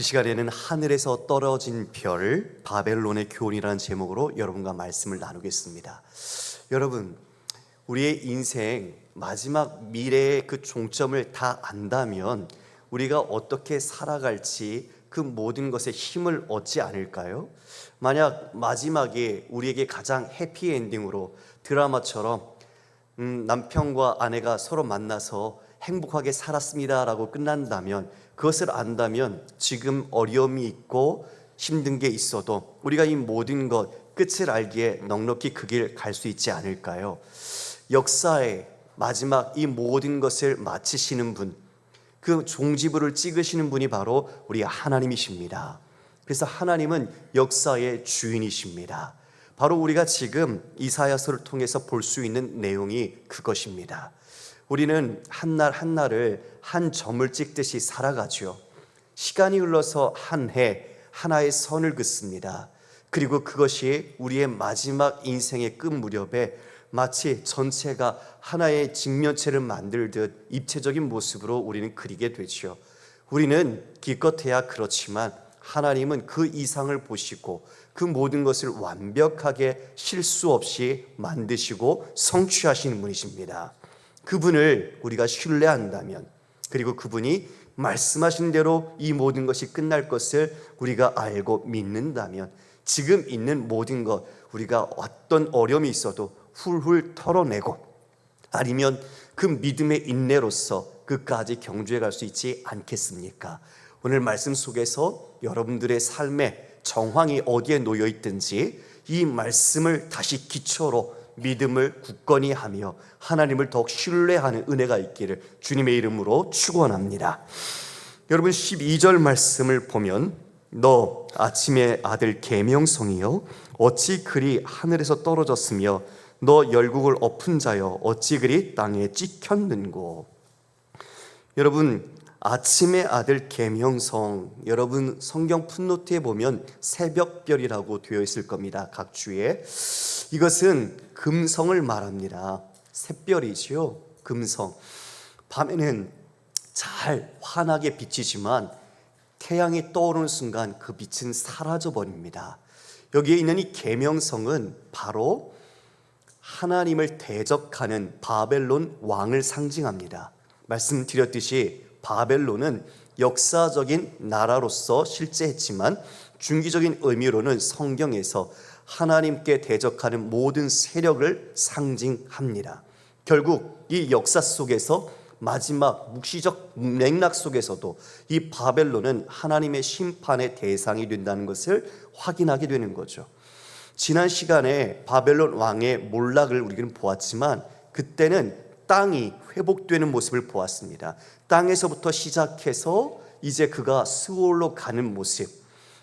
이 시간에는 하늘에서 떨어진 별, 바벨론의 교훈이라는 제목으로 여러분과 말씀을 나누겠습니다. 여러분, 우리의 인생 마지막 미래의 그 종점을 다 안다면 우리가 어떻게 살아갈지 그 모든 것에 힘을 얻지 않을까요? 만약 마지막에 우리에게 가장 해피엔딩으로 드라마처럼 남편과 아내가 서로 만나서 행복하게 살았습니다라고 끝난다면, 그것을 안다면 지금 어려움이 있고 힘든 게 있어도 우리가 이 모든 것 끝을 알기에 넉넉히 그 길 갈 수 있지 않을까요? 역사의 마지막 이 모든 것을 마치시는 분, 그 종지부를 찍으시는 분이 바로 우리 하나님이십니다. 그래서 하나님은 역사의 주인이십니다. 바로 우리가 지금 이사야서를 통해서 볼 수 있는 내용이 그것입니다. 우리는 한날 한날을 한 점을 찍듯이 살아가죠. 시간이 흘러서 한 해 하나의 선을 긋습니다. 그리고 그것이 우리의 마지막 인생의 끝 무렵에 마치 전체가 하나의 직면체를 만들듯 입체적인 모습으로 우리는 그리게 되죠. 우리는 기껏해야 그렇지만 하나님은 그 이상을 보시고 그 모든 것을 완벽하게 실수 없이 만드시고 성취하시는 분이십니다. 그분을 우리가 신뢰한다면, 그리고 그분이 말씀하신 대로 이 모든 것이 끝날 것을 우리가 알고 믿는다면, 지금 있는 모든 것, 우리가 어떤 어려움이 있어도 훌훌 털어내고, 아니면 그 믿음의 인내로서 끝까지 경주해 갈 수 있지 않겠습니까? 오늘 말씀 속에서 여러분들의 삶의 정황이 어디에 놓여 있든지 이 말씀을 다시 기초로 믿음을 굳건히 하며 하나님을 더욱 신뢰하는 은혜가 있기를 주님의 이름으로 축원합니다. 여러분, 12절 말씀을 보면 너 아침의 아들 계명성이여 어찌 그리 하늘에서 떨어졌으며 너 열국을 엎은 자여 어찌 그리 땅에 찍혔는고. 여러분, 아침의 아들 계명성, 여러분 성경 풋노트에 보면 새벽별이라고 되어 있을 겁니다. 각 주에. 이것은 금성을 말합니다. 샛별이지요. 금성. 밤에는 잘 환하게 비치지만 태양이 떠오르는 순간 그 빛은 사라져 버립니다. 여기에 있는 이 계명성은 바로 하나님을 대적하는 바벨론 왕을 상징합니다. 말씀드렸듯이 바벨론은 역사적인 나라로서 실제했지만 중기적인 의미로는 성경에서 하나님께 대적하는 모든 세력을 상징합니다. 결국 이 역사 속에서 마지막 묵시적 맥락 속에서도 이 바벨론은 하나님의 심판의 대상이 된다는 것을 확인하게 되는 거죠. 지난 시간에 바벨론 왕의 몰락을 우리는 보았지만 그때는 땅이 회복되는 모습을 보았습니다. 땅에서부터 시작해서 이제 그가 스올로 가는 모습,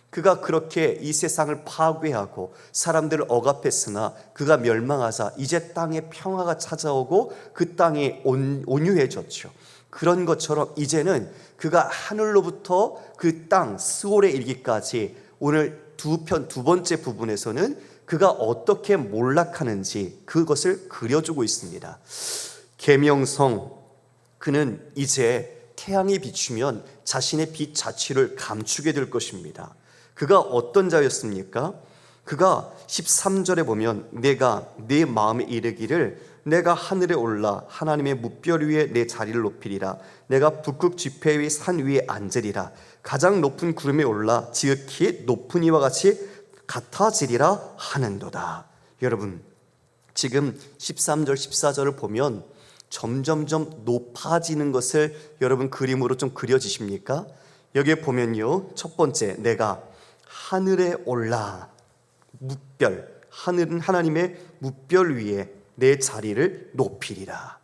그가 그렇게 이 세상을 파괴하고 사람들을 억압했으나 그가 멸망하자 이제 땅에 평화가 찾아오고 그 땅이 온유해졌죠. 그런 것처럼 이제는 그가 하늘로부터 그 땅 스올에 이르기까지 오늘 두 번째 부분에서는 그가 어떻게 몰락하는지 그것을 그려주고 있습니다. 계명성, 그는 이제 태양이 비추면 자신의 빛 자체를 감추게 될 것입니다. 그가 어떤 자였습니까? 그가 13절에 보면 내가 내 마음에 이르기를 내가 하늘에 올라 하나님의 뭇별 위에 내 자리를 높이리라. 내가 북극 지폐 위 산 위에 앉으리라. 가장 높은 구름에 올라 지극히 높은 이와 같이 같아지리라 하는도다. 여러분, 지금 13절 14절을 보면 점점점 높아지는 것을 여러분 그림으로 좀 그려지십니까? 여기에 보면요, 첫 번째, 내가 하늘에 올라, 뭇별, 하늘은 하나님의 뭇별 위에 내 자리를 높이리라.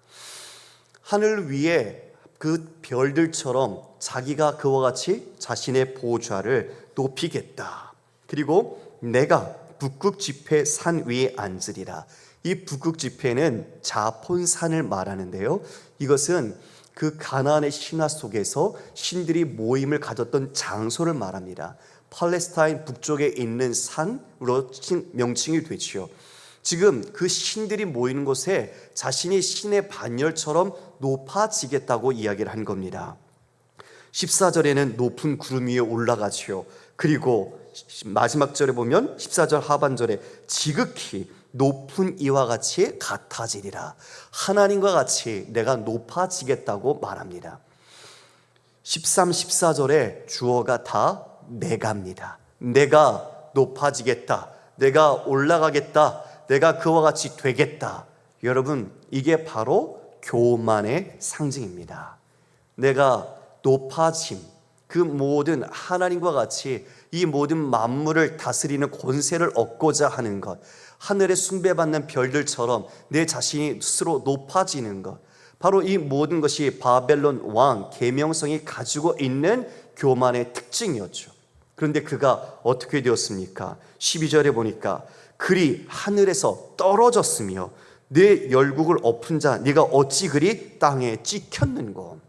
하늘 위에 그 별들처럼 자기가 그와 같이 자신의 보좌를 높이겠다. 그리고 내가 북극 지폐 산 위에 앉으리라. 이 북극 지폐는 자폰산을 말하는데요, 이것은 그 가나안의 신화 속에서 신들이 모임을 가졌던 장소를 말합니다. 팔레스타인 북쪽에 있는 산으로 명칭이 되지요. 지금 그 신들이 모이는 곳에 자신이 신의 반열처럼 높아지겠다고 이야기를 한 겁니다. 14절에는 높은 구름 위에 올라가지요. 그리고 마지막 절에 보면 14절 하반절에 지극히 높은 이와 같이 같아지리라. 하나님과 같이 내가 높아지겠다고 말합니다. 13, 14절에 주어가 다 내가입니다. 내가 높아지겠다, 내가 올라가겠다, 내가 그와 같이 되겠다. 여러분, 이게 바로 교만의 상징입니다. 내가 높아짐, 그 모든 하나님과 같이 이 모든 만물을 다스리는 권세를 얻고자 하는 것, 하늘에 숭배받는 별들처럼 내 자신이 스스로 높아지는 것, 바로 이 모든 것이 바벨론 왕 계명성이 가지고 있는 교만의 특징이었죠. 그런데 그가 어떻게 되었습니까? 12절에 보니까 그리 하늘에서 떨어졌으며 내 열국을 엎은 자 네가 어찌 그리 땅에 찍혔는고.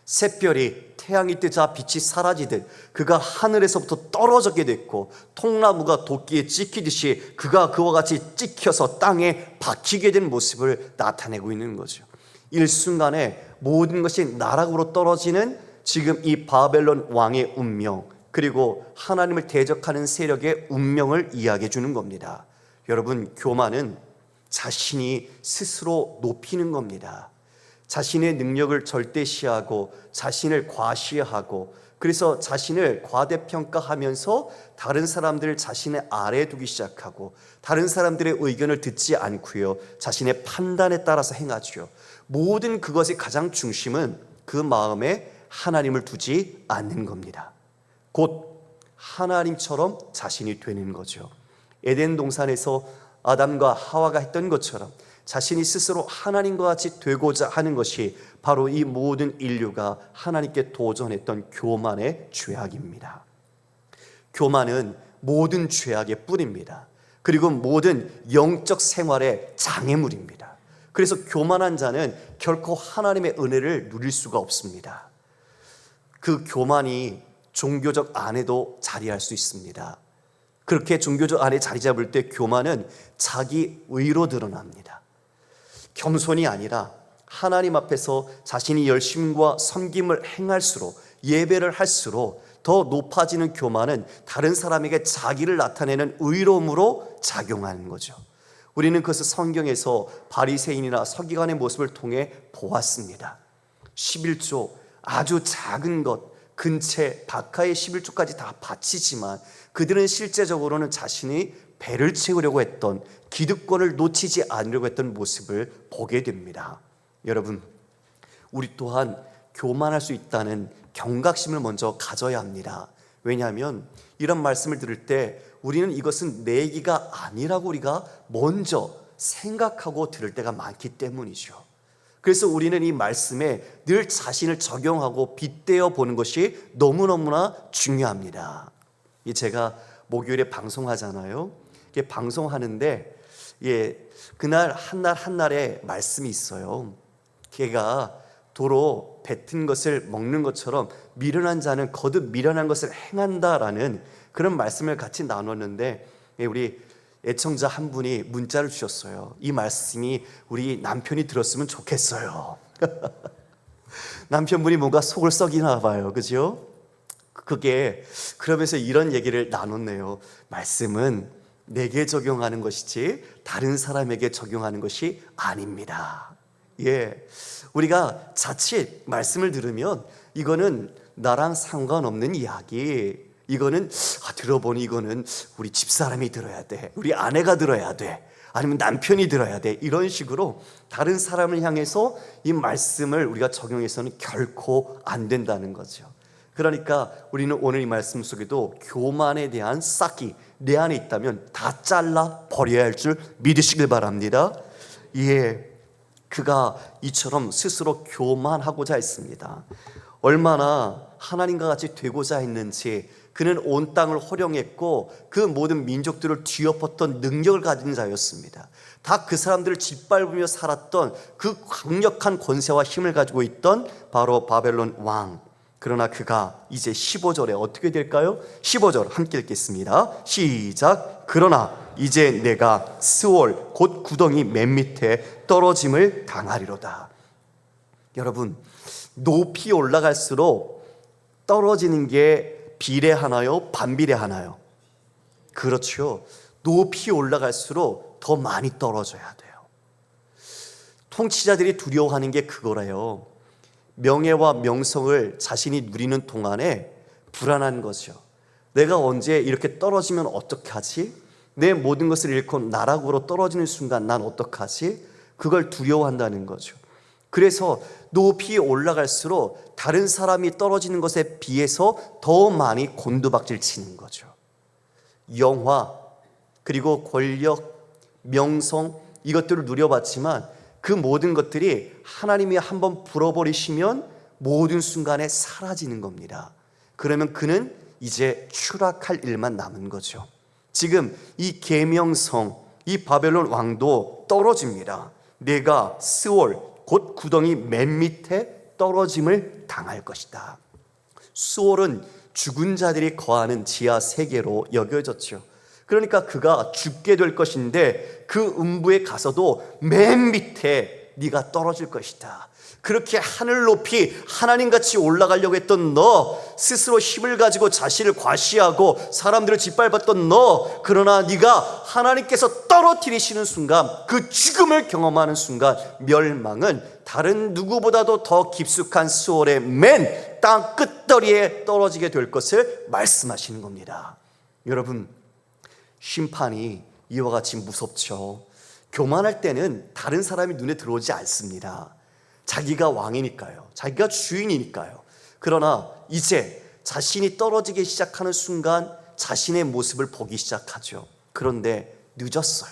샛별이 태양이 뜨자 빛이 사라지듯 그가 하늘에서부터 떨어졌게 됐고, 통나무가 도끼에 찍히듯이 그가 그와 같이 찍혀서 땅에 박히게 된 모습을 나타내고 있는 거죠. 일순간에 모든 것이 나락으로 떨어지는 지금 이 바벨론 왕의 운명, 그리고 하나님을 대적하는 세력의 운명을 이야기해 주는 겁니다. 여러분, 교만은 자신이 스스로 높이는 겁니다. 자신의 능력을 절대시하고 자신을 과시하고, 그래서 자신을 과대평가하면서 다른 사람들을 자신의 아래에 두기 시작하고, 다른 사람들의 의견을 듣지 않고요, 자신의 판단에 따라서 행하죠. 모든 그것의 가장 중심은 그 마음에 하나님을 두지 않는 겁니다. 곧 하나님처럼 자신이 되는 거죠. 에덴 동산에서 아담과 하와가 했던 것처럼 자신이 스스로 하나님과 같이 되고자 하는 것이 바로 이 모든 인류가 하나님께 도전했던 교만의 죄악입니다. 교만은 모든 죄악의 뿌리입니다. 그리고 모든 영적 생활의 장애물입니다. 그래서 교만한 자는 결코 하나님의 은혜를 누릴 수가 없습니다. 그 교만이 종교적 안에도 자리할 수 있습니다. 그렇게 종교적 안에 자리 잡을 때 교만은 자기 의로 드러납니다. 겸손이 아니라 하나님 앞에서 자신이 열심과 섬김을 행할수록, 예배를 할수록 더 높아지는 교만은 다른 사람에게 자기를 나타내는 의로움으로 작용하는 거죠. 우리는 그것을 성경에서 바리새인이나 서기관의 모습을 통해 보았습니다. 11조, 아주 작은 것, 근체, 박하의 11조까지 다 바치지만 그들은 실제적으로는 자신이 배를 채우려고 했던, 기득권을 놓치지 않으려고 했던 모습을 보게 됩니다. 여러분, 우리 또한 교만할 수 있다는 경각심을 먼저 가져야 합니다. 왜냐하면 이런 말씀을 들을 때 우리는 이것은 내 얘기가 아니라고 우리가 먼저 생각하고 들을 때가 많기 때문이죠. 그래서 우리는 이 말씀에 늘 자신을 적용하고 빗대어 보는 것이 너무너무나 중요합니다. 제가 목요일에 방송하잖아요. 방송하는데 그날 한날에 말씀이 있어요. 걔가 도로 뱉은 것을 먹는 것처럼 미련한 자는 거듭 미련한 것을 행한다라는 그런 말씀을 같이 나눴는데, 우리 애청자 한 분이 문자를 주셨어요. 이 말씀이 우리 남편이 들었으면 좋겠어요. 남편분이 뭔가 속을 썩이나 봐요. 그죠? 그게 그러면서 이런 얘기를 나눴네요. 말씀은 내게 적용하는 것이지 다른 사람에게 적용하는 것이 아닙니다. 우리가 자칫 말씀을 들으면 이거는 나랑 상관없는 이야기, 이거는 들어보니 이거는 우리 집사람이 들어야 돼, 우리 아내가 들어야 돼, 아니면 남편이 들어야 돼, 이런 식으로 다른 사람을 향해서 이 말씀을 우리가 적용해서는 결코 안 된다는 거죠. 그러니까 우리는 오늘 이 말씀 속에도 교만에 대한 싹이 내 안에 있다면 다 잘라 버려야 할 줄 믿으시길 바랍니다. 그가 이처럼 스스로 교만하고자 했습니다. 얼마나 하나님과 같이 되고자 했는지, 그는 온 땅을 호령했고 그 모든 민족들을 뒤엎었던 능력을 가진 자였습니다. 다 그 사람들을 짓밟으며 살았던 그 강력한 권세와 힘을 가지고 있던 바로 바벨론 왕. 그러나 그가 이제 15절에 어떻게 될까요? 15절 함께 읽겠습니다. 시작. 그러나 이제 내가 스월 곧 구덩이 맨 밑에 떨어짐을 당하리로다. 여러분, 높이 올라갈수록 떨어지는 게 비례하나요? 반비례하나요? 그렇죠. 높이 올라갈수록 더 많이 떨어져야 돼요. 통치자들이 두려워하는 게 그거래요. 명예와 명성을 자신이 누리는 동안에 불안한 거죠. 내가 언제 이렇게 떨어지면 어떡하지? 내 모든 것을 잃고 나락으로 떨어지는 순간 난 어떡하지? 그걸 두려워한다는 거죠. 그래서 높이 올라갈수록 다른 사람이 떨어지는 것에 비해서 더 많이 곤두박질 치는 거죠. 영화, 그리고 권력, 명성, 이것들을 누려봤지만 그 모든 것들이 하나님이 한번 불어버리시면 모든 순간에 사라지는 겁니다. 그러면 그는 이제 추락할 일만 남은 거죠. 지금 이 계명성, 이 바벨론 왕도 떨어집니다. 내가 스올, 곧 구덩이 맨 밑에 떨어짐을 당할 것이다. 수올은 죽은 자들이 거하는 지하 세계로 여겨졌죠. 그러니까 그가 죽게 될 것인데 그 음부에 가서도 맨 밑에 네가 떨어질 것이다. 그렇게 하늘 높이 하나님같이 올라가려고 했던 너, 스스로 힘을 가지고 자신을 과시하고 사람들을 짓밟았던 너, 그러나 네가 하나님께서 떨어뜨리시는 순간, 그 죽음을 경험하는 순간 멸망은 다른 누구보다도 더 깊숙한 수월의 맨 땅 끝더리에 떨어지게 될 것을 말씀하시는 겁니다. 여러분, 심판이 이와 같이 무섭죠. 교만할 때는 다른 사람이 눈에 들어오지 않습니다. 자기가 왕이니까요. 자기가 주인이니까요. 그러나 이제 자신이 떨어지기 시작하는 순간 자신의 모습을 보기 시작하죠. 그런데 늦었어요.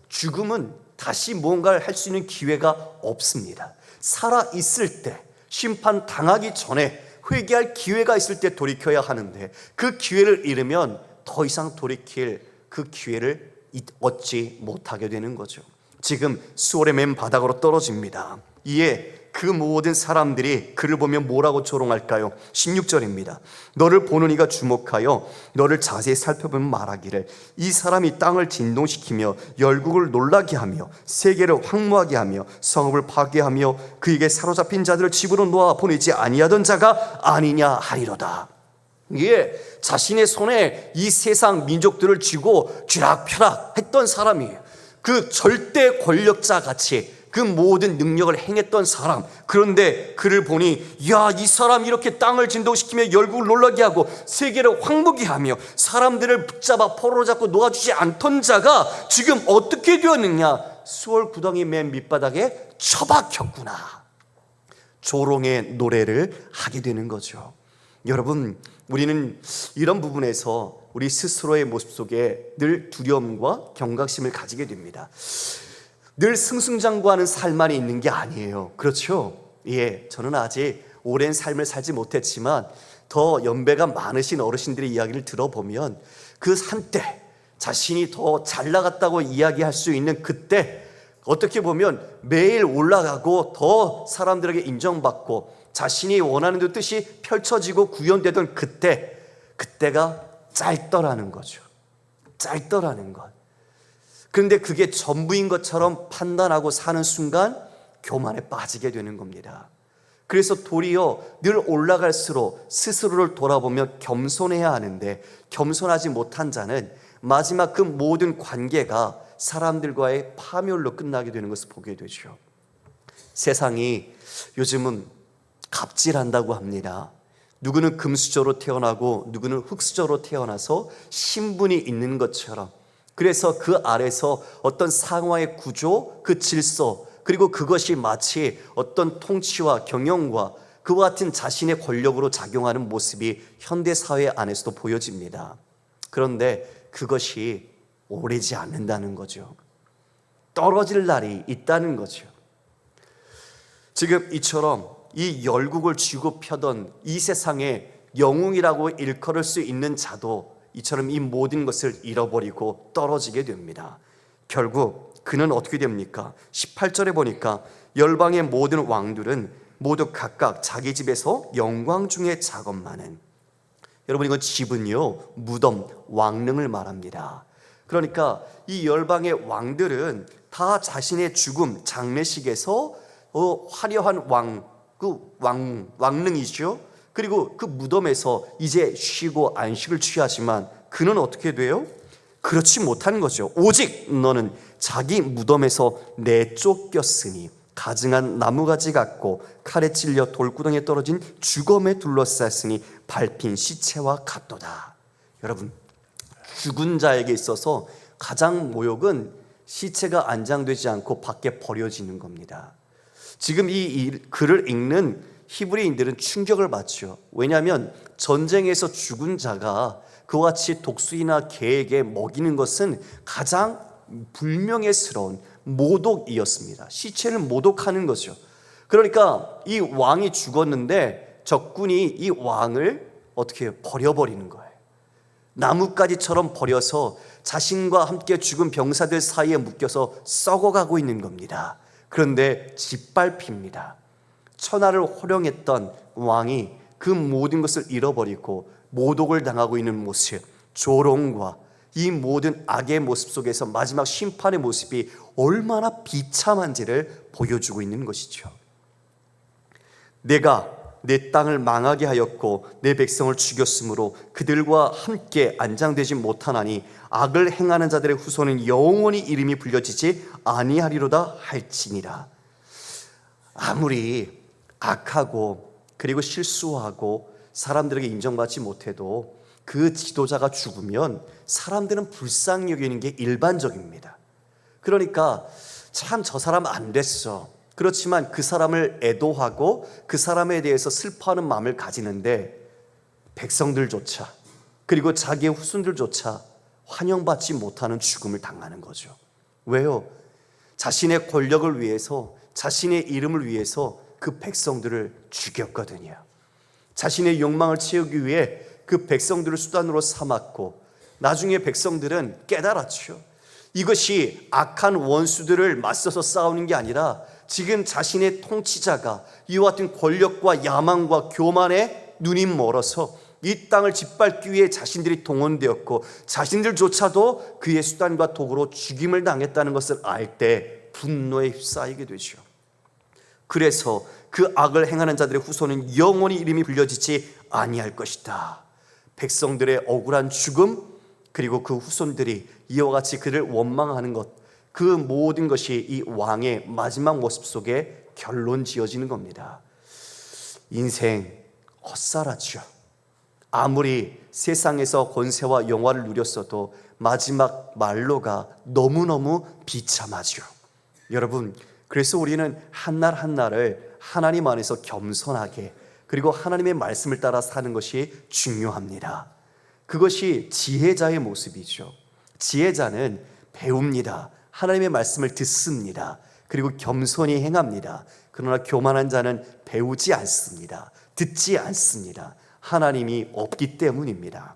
죽음은 다시 무언가를 할 수 있는 기회가 없습니다. 살아있을 때, 심판 당하기 전에 회개할 기회가 있을 때 돌이켜야 하는데 그 기회를 잃으면 더 이상 돌이킬 그 기회를 얻지 못하게 되는 거죠. 지금 수월의 맨 바닥으로 떨어집니다. 이에 그 모든 사람들이 그를 보면 뭐라고 조롱할까요? 16절입니다. 너를 보는 이가 주목하여 너를 자세히 살펴보면 말하기를 이 사람이 땅을 진동시키며 열국을 놀라게 하며 세계를 황무하게 하며 성읍을 파괴하며 그에게 사로잡힌 자들을 집으로 놓아 보내지 아니하던 자가 아니냐 하리로다. 이게 자신의 손에 이 세상 민족들을 쥐고 쥐락펴락 했던 사람이에요. 그 절대 권력자 같이 그 모든 능력을 행했던 사람. 그런데 그를 보니 야, 이 사람 이렇게 땅을 진동시키며 열국을 놀라게 하고 세계를 황무게 하며 사람들을 붙잡아 포로로 잡고 놓아주지 않던 자가 지금 어떻게 되었느냐? 수월 구덩이 맨 밑바닥에 처박혔구나. 조롱의 노래를 하게 되는 거죠. 여러분, 우리는 이런 부분에서 우리 스스로의 모습 속에 늘 두려움과 경각심을 가지게 됩니다. 늘 승승장구하는 삶만이 있는 게 아니에요. 그렇죠? 예, 저는 아직 오랜 삶을 살지 못했지만 더 연배가 많으신 어르신들의 이야기를 들어보면 그 한때 자신이 더 잘 나갔다고 이야기할 수 있는 그때 어떻게 보면 매일 올라가고 더 사람들에게 인정받고 자신이 원하는 듯 뜻이 펼쳐지고 구현되던 그때가 짧더라는 거죠. 짧더라는 것. 그런데 그게 전부인 것처럼 판단하고 사는 순간 교만에 빠지게 되는 겁니다. 그래서 도리어 늘 올라갈수록 스스로를 돌아보며 겸손해야 하는데 겸손하지 못한 자는 마지막 그 모든 관계가 사람들과의 파멸로 끝나게 되는 것을 보게 되죠. 세상이 요즘은 갑질한다고 합니다. 누구는 금수저로 태어나고 누구는 흙수저로 태어나서 신분이 있는 것처럼, 그래서 그 아래서 어떤 상황의 구조, 그 질서, 그리고 그것이 마치 어떤 통치와 경영과 그와 같은 자신의 권력으로 작용하는 모습이 현대사회 안에서도 보여집니다. 그런데 그것이 오래지 않는다는 거죠. 떨어질 날이 있다는 거죠. 지금 이처럼 이 열국을 쥐고 펴던 이 세상에 영웅이라고 일컬을 수 있는 자도 이처럼 이 모든 것을 잃어버리고 떨어지게 됩니다. 결국 그는 어떻게 됩니까? 18절에 보니까 열방의 모든 왕들은 모두 각각 자기 집에서 영광 중에 작업만은, 여러분 이건 집은요 무덤, 왕릉을 말합니다. 그러니까 이 열방의 왕들은 다 자신의 죽음, 장례식에서 화려한 왕릉이죠. 그리고 그 무덤에서 이제 쉬고 안식을 취하지만 그는 어떻게 돼요? 그렇지 못하는 거죠. 오직 너는 자기 무덤에서 내쫓겼으니 가증한 나무가지 같고 칼에 찔려 돌구덩이에 떨어진 주검에 둘러쌌으니 밟힌 시체와 같도다. 여러분, 죽은 자에게 있어서 가장 모욕은 시체가 안장되지 않고 밖에 버려지는 겁니다. 지금 이 글을 읽는 히브리인들은 충격을 받죠. 왜냐하면 전쟁에서 죽은 자가 그와 같이 독수리나 개에게 먹이는 것은 가장 불명예스러운 모독이었습니다. 시체를 모독하는 거죠. 그러니까 이 왕이 죽었는데 적군이 이 왕을 어떻게 해요? 버려버리는 거예요. 나뭇가지처럼 버려서 자신과 함께 죽은 병사들 사이에 묶여서 썩어가고 있는 겁니다. 그런데 짓밟힙니다. 천하를 호령했던 왕이 그 모든 것을 잃어버리고 모독을 당하고 있는 모습, 조롱과 이 모든 악의 모습 속에서 마지막 심판의 모습이 얼마나 비참한지를 보여주고 있는 것이죠. 내가 내 땅을 망하게 하였고 내 백성을 죽였으므로 그들과 함께 안장되지 못하나니 악을 행하는 자들의 후손은 영원히 이름이 불려지지 아니하리로다 할지니라. 아무리 악하고 그리고 실수하고 사람들에게 인정받지 못해도 그 지도자가 죽으면 사람들은 불쌍히 여기는 게 일반적입니다. 그러니까 참 저 사람 안 됐어. 그렇지만 그 사람을 애도하고 그 사람에 대해서 슬퍼하는 마음을 가지는데 백성들조차 그리고 자기의 후손들조차 환영받지 못하는 죽음을 당하는 거죠. 왜요? 자신의 권력을 위해서, 자신의 이름을 위해서 그 백성들을 죽였거든요. 자신의 욕망을 채우기 위해 그 백성들을 수단으로 삼았고 나중에 백성들은 깨달았죠. 이것이 악한 원수들을 맞서서 싸우는 게 아니라 지금 자신의 통치자가 이와 같은 권력과 야망과 교만에 눈이 멀어서 이 땅을 짓밟기 위해 자신들이 동원되었고 자신들조차도 그의 수단과 도구로 죽임을 당했다는 것을 알 때 분노에 휩싸이게 되죠. 그래서 그 악을 행하는 자들의 후손은 영원히 이름이 불려지지 아니할 것이다. 백성들의 억울한 죽음 그리고 그 후손들이 이와 같이 그를 원망하는 것, 그 모든 것이 이 왕의 마지막 모습 속에 결론 지어지는 겁니다. 인생 헛살았죠. 아무리 세상에서 권세와 영화를 누렸어도 마지막 말로가 너무너무 비참하죠. 여러분, 그래서 우리는 한날 한날을 하나님 안에서 겸손하게 그리고 하나님의 말씀을 따라 사는 것이 중요합니다. 그것이 지혜자의 모습이죠. 지혜자는 배웁니다. 하나님의 말씀을 듣습니다. 그리고 겸손히 행합니다. 그러나 교만한 자는 배우지 않습니다. 듣지 않습니다. 하나님이 없기 때문입니다.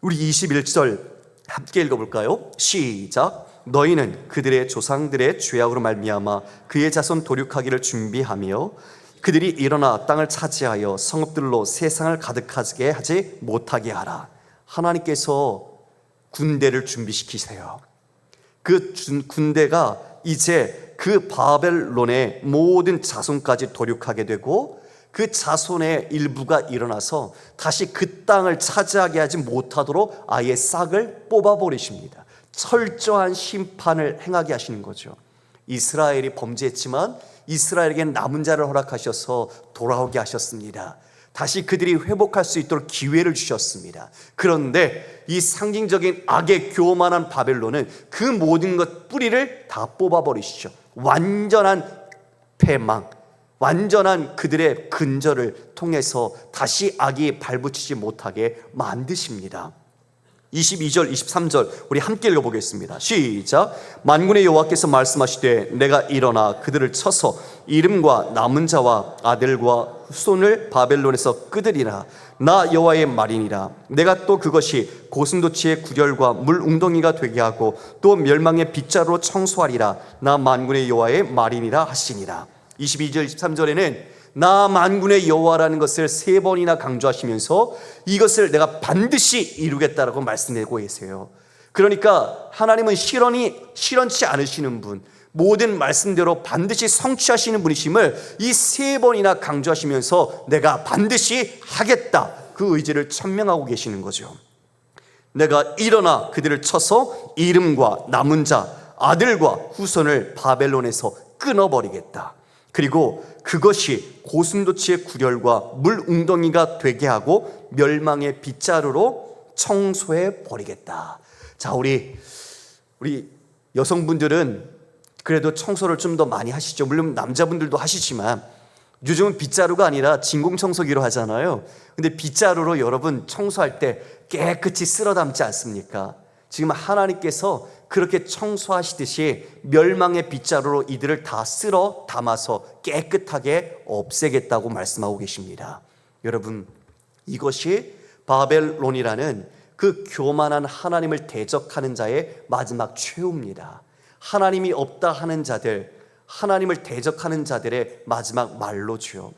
우리 21절 함께 읽어볼까요? 시작. 너희는 그들의 조상들의 죄악으로 말미암아 그의 자손 도륙하기를 준비하며 그들이 일어나 땅을 차지하여 성읍들로 세상을 가득하게 하지 못하게 하라. 하나님께서 군대를 준비시키세요. 그 군대가 이제 그 바벨론의 모든 자손까지 도륙하게 되고 그 자손의 일부가 일어나서 다시 그 땅을 차지하게 하지 못하도록 아예 싹을 뽑아버리십니다. 철저한 심판을 행하게 하시는 거죠. 이스라엘이 범죄했지만 이스라엘에게 남은 자를 허락하셔서 돌아오게 하셨습니다. 다시 그들이 회복할 수 있도록 기회를 주셨습니다. 그런데 이 상징적인 악의 교만한 바벨론은 그 모든 것 뿌리를 다 뽑아버리시죠. 완전한 패망, 완전한 그들의 근절을 통해서 다시 악이 발붙이지 못하게 만드십니다. 22절 23절 우리 함께 읽어보겠습니다. 시작. 만군의 여호와께서 말씀하시되 내가 일어나 그들을 쳐서 이름과 남은 자와 아들과 후손을 바벨론에서 끄으리라. 나 여호와의 말이니라. 내가 또 그것이 고슴도치의 구렬과 물 웅덩이가 되게 하고 또 멸망의 빗자루로 청소하리라. 나 만군의 여호와의 말이니라 하시니라. 22절 23절에는 나 만군의 여호와라는 것을 3번이나 강조하시면서 이것을 내가 반드시 이루겠다라고 말씀내고 계세요. 그러니까 하나님은 실현치 않으시는 분, 모든 말씀대로 반드시 성취하시는 분이심을 이 3번이나 강조하시면서 내가 반드시 하겠다, 그 의지를 천명하고 계시는 거죠. 내가 일어나 그들을 쳐서 이름과 남은 자, 아들과 후손을 바벨론에서 끊어버리겠다. 그리고 그것이 고슴도치의 구렬과 물 웅덩이가 되게 하고 멸망의 빗자루로 청소해 버리겠다. 자, 우리 여성분들은 그래도 청소를 좀 더 많이 하시죠. 물론 남자분들도 하시지만 요즘은 빗자루가 아니라 진공청소기로 하잖아요. 근데 빗자루로 여러분 청소할 때 깨끗이 쓸어 담지 않습니까? 지금 하나님께서 그렇게 청소하시듯이 멸망의 빗자루로 이들을 다 쓸어 담아서 깨끗하게 없애겠다고 말씀하고 계십니다. 여러분, 이것이 바벨론이라는 그 교만한 하나님을 대적하는 자의 마지막 최후입니다. 하나님이 없다 하는 자들, 하나님을 대적하는 자들의 마지막 말로죠.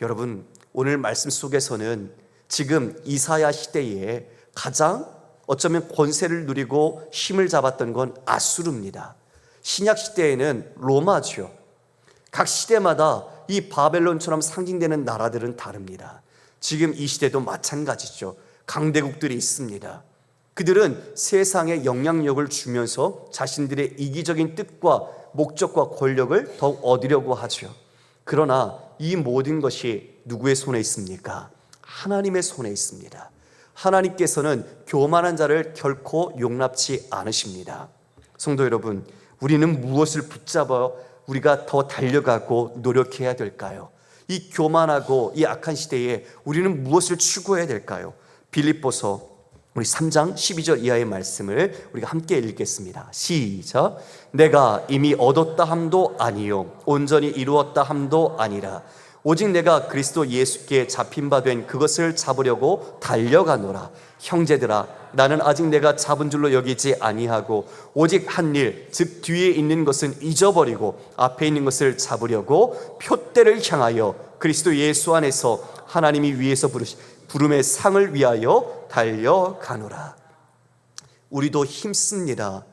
여러분, 오늘 말씀 속에서는 지금 이사야 시대에 가장 어쩌면 권세를 누리고 힘을 잡았던 건 아수르입니다. 신약 시대에는 로마죠. 각 시대마다 이 바벨론처럼 상징되는 나라들은 다릅니다. 지금 이 시대도 마찬가지죠. 강대국들이 있습니다. 그들은 세상에 영향력을 주면서 자신들의 이기적인 뜻과 목적과 권력을 더욱 얻으려고 하죠. 그러나 이 모든 것이 누구의 손에 있습니까? 하나님의 손에 있습니다. 하나님께서는 교만한 자를 결코 용납치 않으십니다. 성도 여러분, 우리는 무엇을 붙잡아 우리가 더 달려가고 노력해야 될까요? 이 교만하고 이 악한 시대에 우리는 무엇을 추구해야 될까요? 빌립보서 우리 3장 12절 이하의 말씀을 우리가 함께 읽겠습니다. 시작. 내가 이미 얻었다 함도 아니요 온전히 이루었다 함도 아니라 오직 내가 그리스도 예수께 잡힌 바 된 그것을 잡으려고 달려가노라. 형제들아, 나는 아직 내가 잡은 줄로 여기지 아니하고 오직 한 일, 즉 뒤에 있는 것은 잊어버리고 앞에 있는 것을 잡으려고 표대를 향하여 그리스도 예수 안에서 하나님이 위에서 부름의 상을 위하여 달려가노라. 우리도 힘씁니다.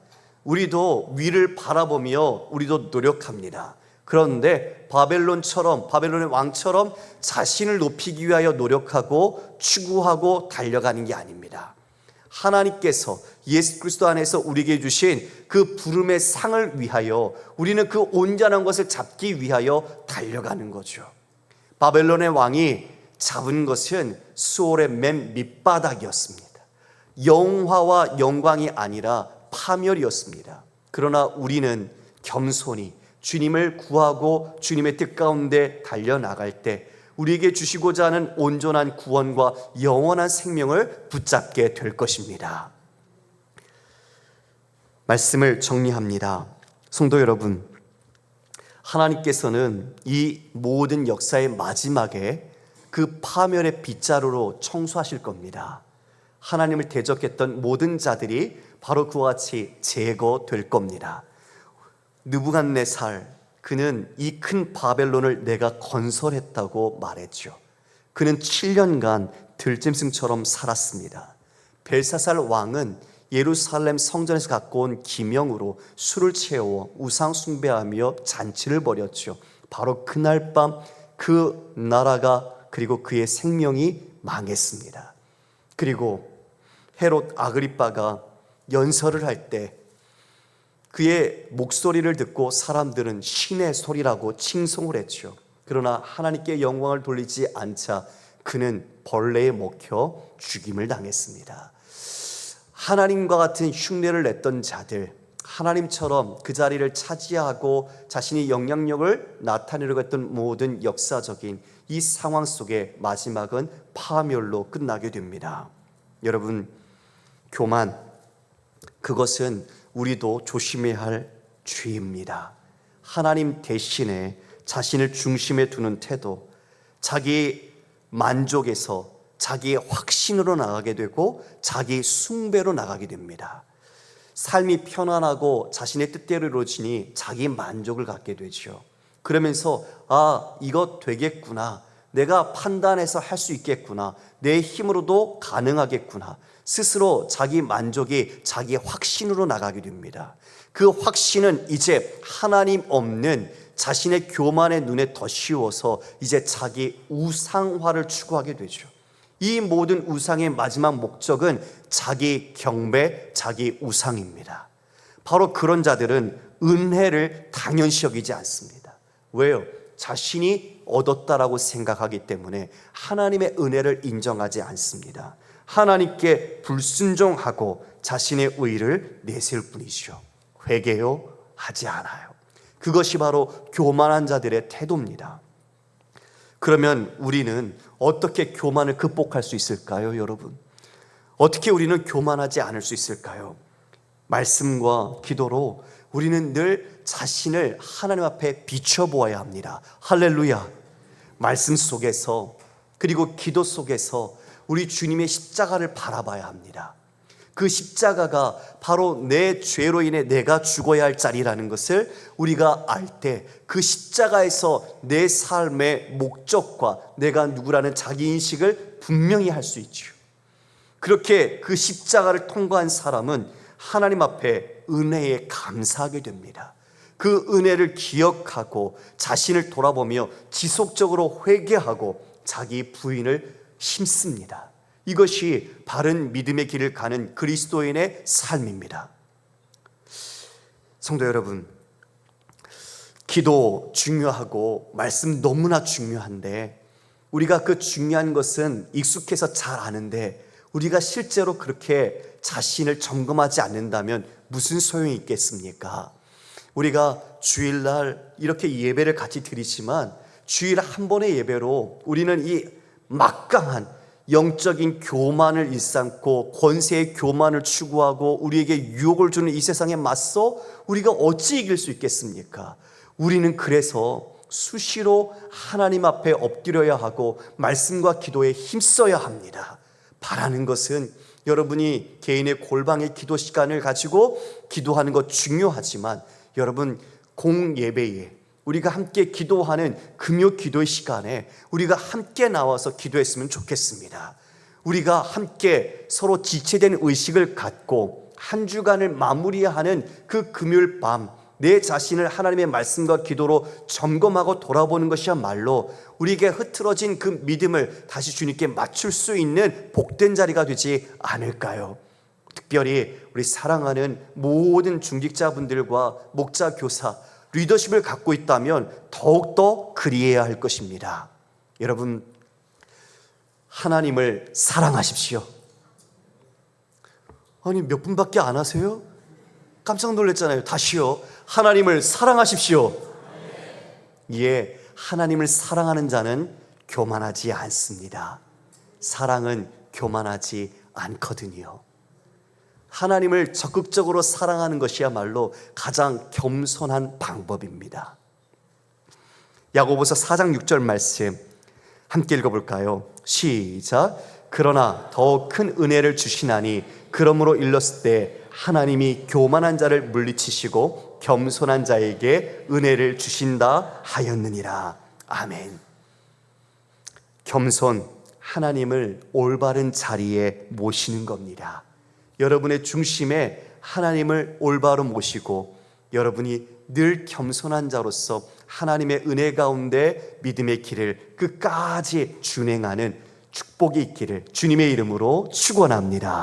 우리도 위를 바라보며 우리도 노력합니다. 그런데 바벨론의 왕처럼 자신을 높이기 위하여 노력하고 추구하고 달려가는 게 아닙니다. 하나님께서 예수 그리스도 안에서 우리에게 주신 그 부름의 상을 위하여 우리는 그 온전한 것을 잡기 위하여 달려가는 거죠. 바벨론의 왕이 잡은 것은 수월의 맨 밑바닥이었습니다. 영화와 영광이 아니라 파멸이었습니다. 그러나 우리는 겸손히 주님을 구하고 주님의 뜻 가운데 달려나갈 때 우리에게 주시고자 하는 온전한 구원과 영원한 생명을 붙잡게 될 것입니다. 말씀을 정리합니다. 성도 여러분, 하나님께서는 이 모든 역사의 마지막에 그 파멸의 빗자루로 청소하실 겁니다. 하나님을 대적했던 모든 자들이 바로 그와 같이 제거될 겁니다. 느부갓네살, 그는 이 큰 바벨론을 내가 건설했다고 말했죠. 그는 7년간 들짐승처럼 살았습니다. 벨사살 왕은 예루살렘 성전에서 갖고 온 기명으로 술을 채워 우상 숭배하며 잔치를 벌였죠. 바로 그날 밤 그 나라가 그리고 그의 생명이 망했습니다. 그리고 헤롯 아그리빠가 연설을 할 때 그의 목소리를 듣고 사람들은 신의 소리라고 칭송을 했죠. 그러나 하나님께 영광을 돌리지 않자 그는 벌레에 먹혀 죽임을 당했습니다. 하나님과 같은 흉내를 냈던 자들, 하나님처럼 그 자리를 차지하고 자신이 영향력을 나타내려고 했던 모든 역사적인 이 상황 속에 마지막은 파멸로 끝나게 됩니다. 여러분, 교만, 그것은 우리도 조심해야 할 죄입니다. 하나님 대신에 자신을 중심에 두는 태도, 자기 만족에서 자기의 확신으로 나가게 되고 자기 숭배로 나가게 됩니다. 삶이 편안하고 자신의 뜻대로 이루어지니 자기 만족을 갖게 되죠. 그러면서 이거 되겠구나, 내가 판단해서 할 수 있겠구나, 내 힘으로도 가능하겠구나, 스스로 자기 만족이 자기 확신으로 나가게 됩니다. 그 확신은 이제 하나님 없는 자신의 교만의 눈에 더 씌워서 이제 자기 우상화를 추구하게 되죠. 이 모든 우상의 마지막 목적은 자기 경배, 자기 우상입니다. 바로 그런 자들은 은혜를 당연시 여기지 않습니다. 왜요? 자신이 얻었다라고 생각하기 때문에 하나님의 은혜를 인정하지 않습니다. 하나님께 불순종하고 자신의 의를 내세울 뿐이죠. 회개요? 하지 않아요. 그것이 바로 교만한 자들의 태도입니다. 그러면 우리는 어떻게 교만을 극복할 수 있을까요, 여러분? 어떻게 우리는 교만하지 않을 수 있을까요? 말씀과 기도로 우리는 늘 자신을 하나님 앞에 비춰보아야 합니다. 할렐루야. 말씀 속에서 그리고 기도 속에서 우리 주님의 십자가를 바라봐야 합니다. 그 십자가가 바로 내 죄로 인해 내가 죽어야 할 자리라는 것을 우리가 알 때 그 십자가에서 내 삶의 목적과 내가 누구라는 자기인식을 분명히 할 수 있죠. 그렇게 그 십자가를 통과한 사람은 하나님 앞에 은혜에 감사하게 됩니다. 그 은혜를 기억하고 자신을 돌아보며 지속적으로 회개하고 자기 부인을 힘씁니다. 이것이 바른 믿음의 길을 가는 그리스도인의 삶입니다. 성도 여러분, 기도 중요하고 말씀 너무나 중요한데 우리가 그 중요한 것은 익숙해서 잘 아는데 우리가 실제로 그렇게 자신을 점검하지 않는다면 무슨 소용이 있겠습니까? 우리가 주일날 이렇게 예배를 같이 드리지만 주일 한 번의 예배로 우리는 이 막강한 영적인 교만을 일삼고 권세의 교만을 추구하고 우리에게 유혹을 주는 이 세상에 맞서 우리가 어찌 이길 수 있겠습니까? 우리는 그래서 수시로 하나님 앞에 엎드려야 하고 말씀과 기도에 힘써야 합니다. 바라는 것은 여러분이 개인의 골방의 기도 시간을 가지고 기도하는 것 중요하지만 여러분 공예배에 우리가 함께 기도하는 금요 기도의 시간에 우리가 함께 나와서 기도했으면 좋겠습니다. 우리가 함께 서로 지체된 의식을 갖고 한 주간을 마무리하는 그 금요일 밤 내 자신을 하나님의 말씀과 기도로 점검하고 돌아보는 것이야말로 우리에게 흐트러진 그 믿음을 다시 주님께 맞출 수 있는 복된 자리가 되지 않을까요? 특별히 우리 사랑하는 모든 중직자분들과 목자, 교사, 리더십을 갖고 있다면 더욱더 그리해야 할 것입니다. 여러분, 하나님을 사랑하십시오. 아니, 몇 분밖에 안 하세요? 깜짝 놀랐잖아요. 다시요. 하나님을 사랑하십시오. 예, 하나님을 사랑하는 자는 교만하지 않습니다. 사랑은 교만하지 않거든요. 하나님을 적극적으로 사랑하는 것이야말로 가장 겸손한 방법입니다. 야고보서 4장 6절 말씀 함께 읽어볼까요? 시작. 그러나 더 큰 은혜를 주시나니 그러므로 일렀을 때 하나님이 교만한 자를 물리치시고 겸손한 자에게 은혜를 주신다 하였느니라. 아멘. 겸손, 하나님을 올바른 자리에 모시는 겁니다. 여러분의 중심에 하나님을 올바로 모시고 여러분이 늘 겸손한 자로서 하나님의 은혜 가운데 믿음의 길을 끝까지 준행하는 축복이 있기를 주님의 이름으로 축원합니다.